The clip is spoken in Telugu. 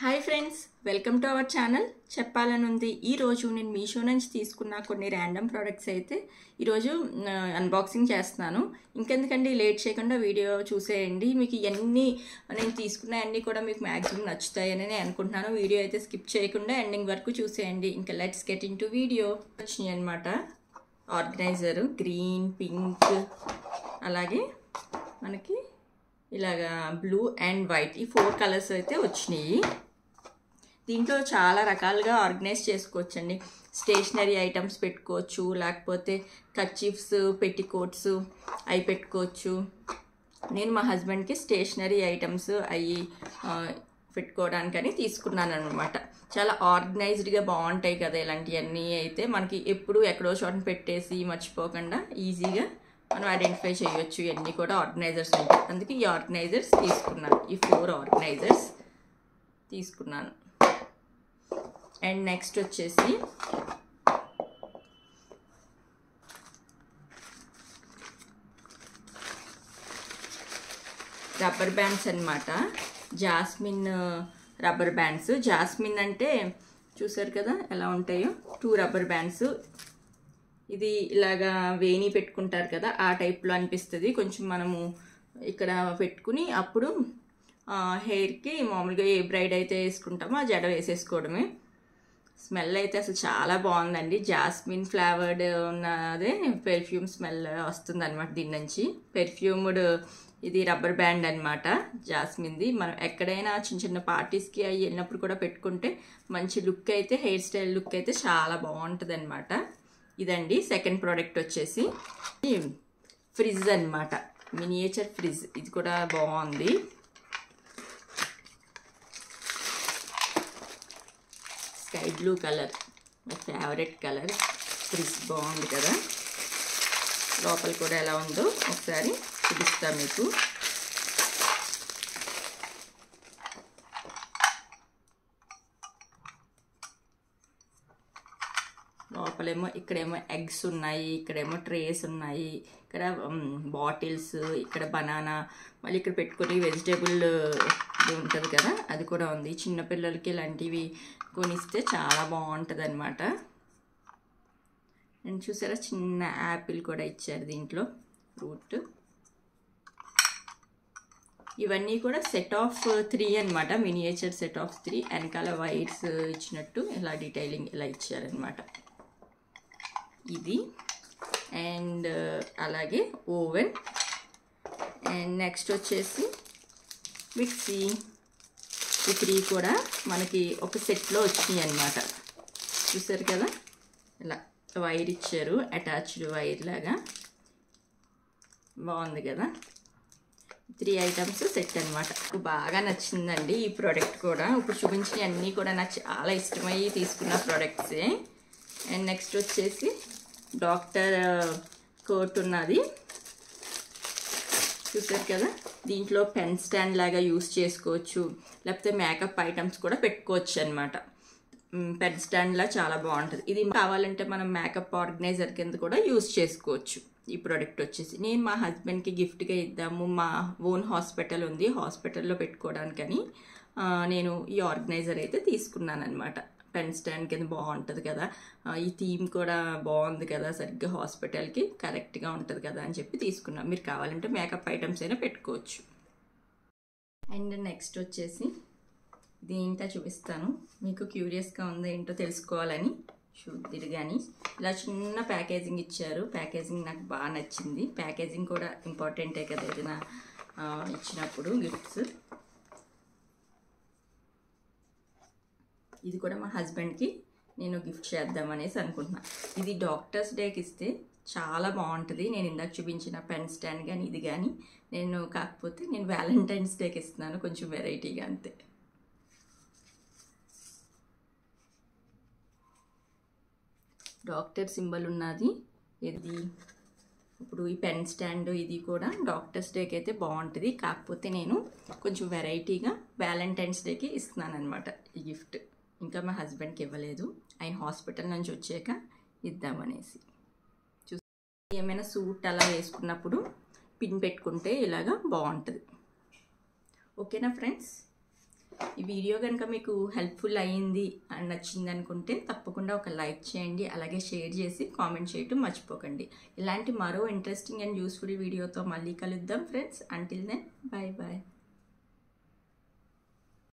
Hi friends, welcome to our channel. చెప్పాలనుంది ఈరోజు నేను మీషో నుంచి తీసుకున్న కొన్ని ర్యాండమ్ ప్రోడక్ట్స్ అయితే ఈరోజు అన్బాక్సింగ్ చేస్తున్నాను. ఇంకెందుకండి లేట్ చేయకుండా వీడియో చూసేయండి. మీకు ఇవన్నీ నేను తీసుకున్న అన్నీ కూడా మీకు మ్యాక్సిమం నచ్చుతాయని నేను అనుకుంటున్నాను. వీడియో అయితే స్కిప్ చేయకుండా ఎండింగ్ వరకు చూసేయండి. ఇంకా let's get in to video. వచ్చినాయి అనమాట ఆర్గనైజరు, గ్రీన్, పింక్, అలాగే మనకి ఇలాగా బ్లూ అండ్ వైట్, ఈ 4 కలర్స్ అయితే వచ్చినాయి. దీంట్లో చాలా రకాలుగా ఆర్గనైజ్ చేసుకోవచ్చండి. స్టేషనరీ ఐటమ్స్ పెట్టుకోవచ్చు, లేకపోతే కర్చీఫ్స్, పెట్టికోట్స్ అవి పెట్టుకోవచ్చు. నేను మా హస్బెండ్కి స్టేషనరీ ఐటమ్స్ అవి పెట్టుకోవడానికని తీసుకున్నాను అనమాట. చాలా ఆర్గనైజ్డ్గా బాగుంటాయి కదా ఇలాంటివన్నీ. అయితే మనకి ఎప్పుడు ఎక్కడో చోట పెట్టేసి మర్చిపోకుండా ఈజీగా మనం ఐడెంటిఫై చేయొచ్చు. ఇవన్నీ కూడా ఆర్గనైజర్స్ ఉంటాయి. అందుకే ఈ ఆర్గనైజర్స్ తీసుకున్నాను. ఈ 4 ఆర్గనైజర్స్ తీసుకున్నాను. అండ్ నెక్స్ట్ వచ్చేసి రబ్బర్ బ్యాండ్స్ అన్నమాట. Jasmine rubber bands. జాస్మిన్ అంటే చూసారు కదా ఎలా ఉంటాయో. 2 రబ్బర్ బ్యాండ్స్. ఇది ఇలాగా వేణి పెట్టుకుంటారు కదా, ఆ టైప్లో అనిపిస్తుంది. కొంచెం మనము ఇక్కడ పెట్టుకుని అప్పుడు హెయిర్కి మామూలుగా ఏ బ్రైడ్ అయితే వేసుకుంటామో ఆ జడ వేసేసుకోవడమే. స్మెల్ అయితే అసలు చాలా బాగుందండి. జాస్మిన్ ఫ్లేవర్డ్ ఉన్నదే పెర్ఫ్యూమ్ స్మెల్ వస్తుంది అనమాట దీని నుంచి. పెర్ఫ్యూమ్డ్ ఇది రబ్బర్ బ్యాండ్ అనమాట జాస్మిన్ది. మనం ఎక్కడైనా చిన్న చిన్న పార్టీస్కి అవి వెళ్ళినప్పుడు కూడా పెట్టుకుంటే మంచి లుక్ అయితే, హెయిర్ స్టైల్ లుక్ అయితే చాలా బాగుంటుంది అనమాట. ఇదండి సెకండ్ ప్రోడక్ట్ వచ్చేసి ఫ్రిజ్ అనమాట. Miniature fridge. ఇది కూడా బాగుంది. Sky blue colour, my favourite colour. Fridge బాగుంది కదా. లోపల కూడా ఎలా ఉందో ఒకసారి చూపిస్తా మీకు. లోపలేమో ఇక్కడేమో ఎగ్స్ ఉన్నాయి, ఇక్కడేమో ట్రేస్ ఉన్నాయి, ఇక్కడ బాటిల్స్, ఇక్కడ బనానా, మళ్ళీ ఇక్కడ పెట్టుకొని వెజిటేబుల్ ఉంటుంది కదా అది కూడా ఉంది. చిన్నపిల్లలకి ఇలాంటివి కొనిస్తే చాలా బాగుంటుంది అనమాట. అండ్ చూసారా చిన్న యాపిల్ కూడా ఇచ్చారు దీంట్లో, ఫ్రూట్. ఇవన్నీ కూడా సెట్ ఆఫ్ 3 అనమాట. Miniature set of 3. వెనకాల వైర్స్ ఇచ్చినట్టు ఇలా డీటెయిలింగ్ ఇలా ఇచ్చారనమాట. ఇది అండ్ అలాగే ఓవెన్. అండ్ నెక్స్ట్ వచ్చేసి మిక్సీ. ఈ 3 కూడా మనకి ఒక సెట్లో వచ్చినాయి అన్నమాట. చూసారు కదా ఇలా వైర్ ఇచ్చారు, అటాచ్డ్ వైర్ లాగా. బాగుంది కదా. 3 ఐటమ్స్ సెట్ అనమాట. బాగా నచ్చిందండి ఈ ప్రోడక్ట్ కూడా. ఇప్పుడు చూపించిన అన్నీ కూడా నాకు చాలా ఇష్టమయ్యి తీసుకున్న ప్రోడక్ట్సే. అండ్ నెక్స్ట్ వచ్చేసి డాక్టర్ కోట్ ఉన్నది. చూసారు కదా. దీంట్లో పెన్ స్టాండ్ లాగా యూస్ చేసుకోవచ్చు, లేకపోతే మేకప్ ఐటమ్స్ కూడా పెట్టుకోవచ్చు అనమాట. పెన్ స్టాండ్లా చాలా బాగుంటుంది. ఇది కావాలంటే మనం మేకప్ ఆర్గనైజర్ కింద కూడా యూస్ చేసుకోవచ్చు. ఈ ప్రోడక్ట్ వచ్చేసి నేను మా హస్బెండ్కి గిఫ్ట్గా ఇద్దాము. మా ఓన్ హాస్పిటల్ ఉంది, హాస్పిటల్లో పెట్టుకోవడానికని నేను ఈ ఆర్గనైజర్ అయితే తీసుకున్నాను అనమాట. పెన్ స్టాండ్ కింద బాగుంటుంది కదా. ఈ థీమ్ కూడా బాగుంది కదా, సరిగ్గా హాస్పిటల్కి కరెక్ట్గా ఉంటుంది కదా అని చెప్పి తీసుకున్నాం. మీరు కావాలంటే మేకప్ ఐటమ్స్ అయినా పెట్టుకోవచ్చు. అండ్ నెక్స్ట్ వచ్చేసి ఇది ఏంటో చూపిస్తాను మీకు. క్యూరియస్గా ఉందో ఏంటో తెలుసుకోవాలని చూద్దిరు. కానీ ఇలా చిన్న ప్యాకేజింగ్ ఇచ్చారు. ప్యాకేజింగ్ నాకు బాగా నచ్చింది. ప్యాకేజింగ్ కూడా ఇంపార్టెంటే కదా ఏదైనా ఇచ్చినప్పుడు గిఫ్ట్స్. ఇది కూడా మా హస్బెండ్కి నేను గిఫ్ట్ చేద్దామనేసి అనుకుంటున్నాను. ఇది డాక్టర్స్ డేకి ఇస్తే చాలా బాగుంటుంది. నేను ఇందాక చూపించిన పెన్ స్టాండ్ కానీ ఇది కానీ కాకపోతే నేను వ్యాలంటైన్స్ డేకి ఇస్తున్నాను, కొంచెం వెరైటీగా అంతే. డాక్టర్ సింబల్ ఉన్నది ఇది. ఇప్పుడు ఈ పెన్ స్టాండ్ ఇది కూడా డాక్టర్స్ డేకి అయితే బాగుంటుంది. కాకపోతే నేను కొంచెం వెరైటీగా వ్యాలంటైన్స్ డేకి ఇస్తున్నాను అనమాట ఈ గిఫ్ట్. ఇంకా మా హస్బెండ్కి ఇవ్వలేదు, ఆయన హాస్పిటల్ నుంచి వచ్చాక ఇద్దామనేసి. ఏమైనా సూట్ అలా వేసుకున్నప్పుడు పిన్ పెట్టుకుంటే ఇలాగా బాగుంటుంది. ఓకేనా ఫ్రెండ్స్. ఈ వీడియో కనుక మీకు హెల్ప్ఫుల్ అయ్యింది అని నచ్చింది అనుకుంటే తప్పకుండా ఒక లైక్ చేయండి, అలాగే షేర్ చేసి కామెంట్ చేయటం మర్చిపోకండి. ఇలాంటి మరో ఇంట్రెస్టింగ్ అండ్ యూస్ఫుల్ వీడియోతో మళ్ళీ కలుద్దాం friends. Until then, bye bye.